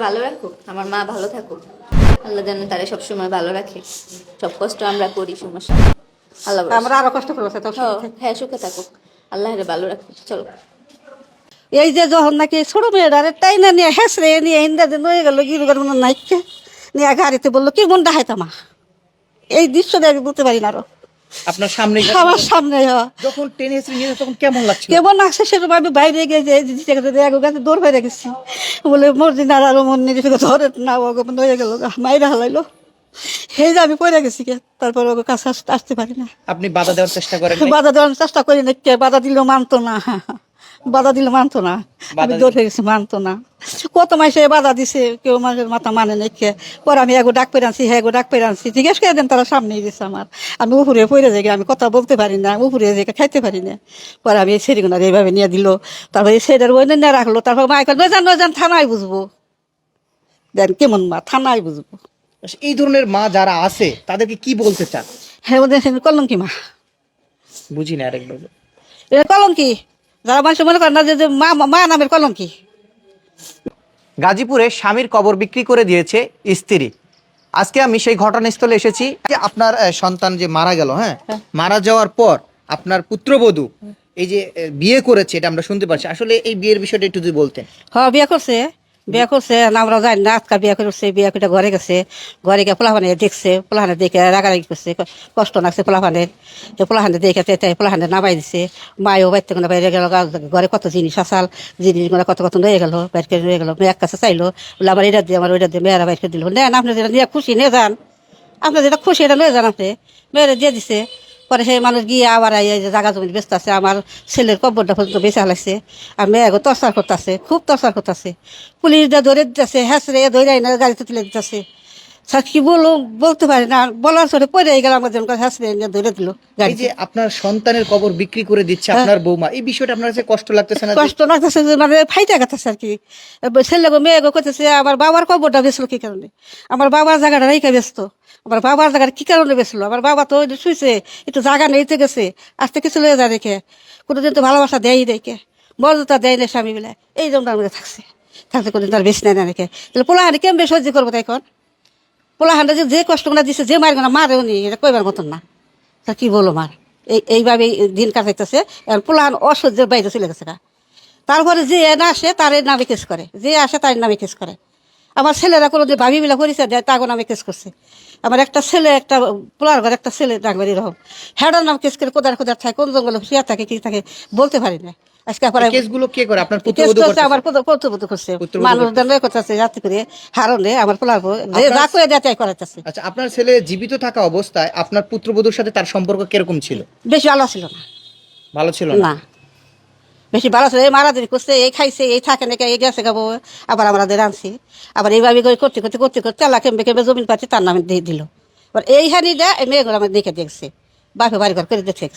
ভালো রাখুক, আমার মা ভালো থাকুক। আল্লাহ যেন তারা সবসময় ভালো রাখে। সব কষ্ট আমরা করি, সমস্যা নেই। আল্লাহ আমরা আরো কষ্ট করবো তো হ্যাঁ, সুখে থাকুক, আল্লাহ ভালো রাখুক। চলো। এই যে যখন নাকি ছোট মেয়েটারে টাইনা নিয়ে হেসরে নিয়ে হিন্দা দিন হয়ে গেল গিরুগার মনে নাইকে নিয়ে গাড়িতে বললো কি মন ডাহাইতাম মা। এই দৃশ্যটা আমি বলতে পারি না আরো আপনার সামনে আমার সামনে যখন টেনে এসে নিয়ে তখন কেমন লাগছিল? কেমন আসছে সেরকম আমি বাইরে গিয়ে গাছে দৌড় বাইরে গেছি বলে মর্জি না আরো মন নিয়ে ধরে না হয়ে গেল মাইরা হালাইলো। সেই যে আমি পড়ে গেছি কে, তারপর ওকে কাছে আসতে পারি না। আপনি বাধা দেওয়ার চেষ্টা করেন? বাধা দেওয়ার চেষ্টা করি না, কে বাধা দিলেও মানতো না। বাধা দিলে মানতো না, আমি দৌড়ে গেছি মানতো না। কত মাসে বাধা দিছে, কেউ মাসের মাথা মানে না। কে পরে আমি এগো ডাক পেরে আনছি, হ্যাঁ ডাক পেরে আনছি, জিজ্ঞেস করে দেন তারা সামনে দিচ্ছে আমার। আমি উপরে পড়ে যাই, আমি কথা বলতে পারি না, উপরে যাই খাইতে পারি না। পরে আমি এই সেরিগুনার এইভাবে নিয়ে দিল, তারপর এই সেটার ওই নিয়ে রাখলো। তারপর মাইকেল নজান থানায় বুঝবো, দেন কেমন মা থানায় বুঝবো। এই ধরনের মা যারা আছে তাদেরকে কি বলতে চান? হ্যাঁ ওদের কলঙ্কি মা, বুঝি না আরেকবার। এটা কলঙ্কি, যারা মানুষ মনে করেন না যে মা মা নামের কলঙ্কি। গাজীপুরে স্বামীর কবর বিক্রি করে দিয়েছে স্ত্রী। আজকে আমি সেই ঘটনাস্থলে এসেছি। যে আপনার সন্তান যে মারা গেল, হ্যাঁ, মারা যাওয়ার পর আপনার পুত্রবধূ এই যে বিয়ে করেছে, এটা আমরা শুনতে পাচ্ছি। আসলে এই বিয়ের বিষয়টা একটু যদি বলতেন। হ্যাঁ বিয়ে করছে, বিয়ে করছে, আমরা জানি না। আজকাল বিয়ে করছে, বিয়ে করে ঘরে গেছে, ঘরে গিয়ে পোলাহানে দেখছে, পোলাহানে দেখে রাগারাগি করছে, কষ্ট লাগছে পোলাহানের। পোলাহানে দেখে পোলাহানে নামাই দিছে। মায়ও বাইতে কোনো বাইরে গেল, ঘরে কত জিনিস আসাল, জিনিসগুলো কত কত নিয়ে গেল, বাইর করে নিয়ে গেল। মেয়ের কাছে চাইলো, বলে আমার এটা দিয়ে, আমার ওইটা দিয়ে, মেয়েরা বাইর করে দিল। নেন আপনি যেটা নিয়ে খুশি নিয়ে যান, আপনার যেটা খুশি এটা নিয়ে যান। আপনি মেয়েরা দিয়ে দিছে। পরে সেই মানুষ গিয়ে আবার এই যে জায়গা জমি ব্যস্ত আছে, আমার ছেলের কব্বরটা পর্যন্ত বেঁচে হালাইছে। আর মেয়ে টর্চার করতেছে, খুব টর্চার করতেছে। পুলিশ দিয়ে ধরে দিতেছে, হ্যাঁসরে ধরে না গাড়িতে তুলে দিতেছে। স্যার কি বলতে পারি না, বলার সরে পড়ে গেল আমার জন্য, হ্যাঁসরে ধরে দিল গাড়ি। যে আপনার সন্তানের কবর বিক্রি করে দিচ্ছে আপনার বৌমা, এই বিষয়টা আপনার কাছে কষ্ট লাগতেছে না? কষ্ট লাগতেছে, মানে ফাইটা গেছে আর কি। ছেলে মেয়ে করতেছে, আমার বাবার কবরটা বেসলো কি কারণে, আমার বাবার জায়গাটা রেখে ব্যস্ত, আমার বাবার জায়গাটা কি কারণে বেসলো। আমার বাবা তো শুয়েছে, একটু জায়গা নেইতে গেছে, আসতে কিছু লয়ে যায় রেখে, কোনোদিন তো ভালোবাসা দেয় রেখে, মর্যাদা দেয় না স্বামী মিলে, এই জন্য আমার থাকছে থাকতে কোনোদিন তার বেশি নেয় না রেখে। তাহলে পোলাহানি কেমন সহ্য করবো তাই এখন? পোলাহানটা যে কষ্টগুলো দিচ্ছে, যে মারবে না মারেও নি, এটা কইবার মতন না। তা কি বলো মার, এইভাবে দিন কাটাইতেছে। পোলাহান অসহ্যের বাইরে চলে গেছে গা। তারপরে যে না আসে তার নামে কেস করে, যে আসে তার নামে কেস করে। আমার ছেলেরা কোনো যে ভাবি মিলা পরিচয় দেয় তাগো নামে কেস করছে। আমার একটা ছেলে, একটা পোলার ঘর একটা ছেলে ডাকবার এরকম হ্যাডার নাম কেস করে কোদার থাকে, কোন জঙ্গলে শুয়ে থাকে কি থাকে বলতে পারি না। আজকে কেসগুলো কে করে? আপনার পুত্রবধূ আমার পুত্রবধূ করছে, মানুষ করতেছে যাতে করে হারণে আমার পোলার যা করে দেয় তাই করাইতেছে। আচ্ছা, আপনার ছেলে জীবিত থাকা অবস্থায় আপনার পুত্রবধূর সাথে তার সম্পর্ক কিরকম ছিল? বেশি ভালো ছিল না। ভালো ছিল না, বেশি ভালো ছিল। এই মারামারি করছে, এই খাইছে, এই থাকে নাকি, এই গেছে গাবো, আবার আমাদের আনছি। আবার এইভাবে করতে করতে করতে করতে তেলা কেমবে কেমবে জমিন পাচ্ছি তার নামে দিয়ে দিল। এবার এই হানি দেয় এই মেয়েগুলো আমার দেখে দেখছে, বাপে বাড়ি ঘর করে দেখে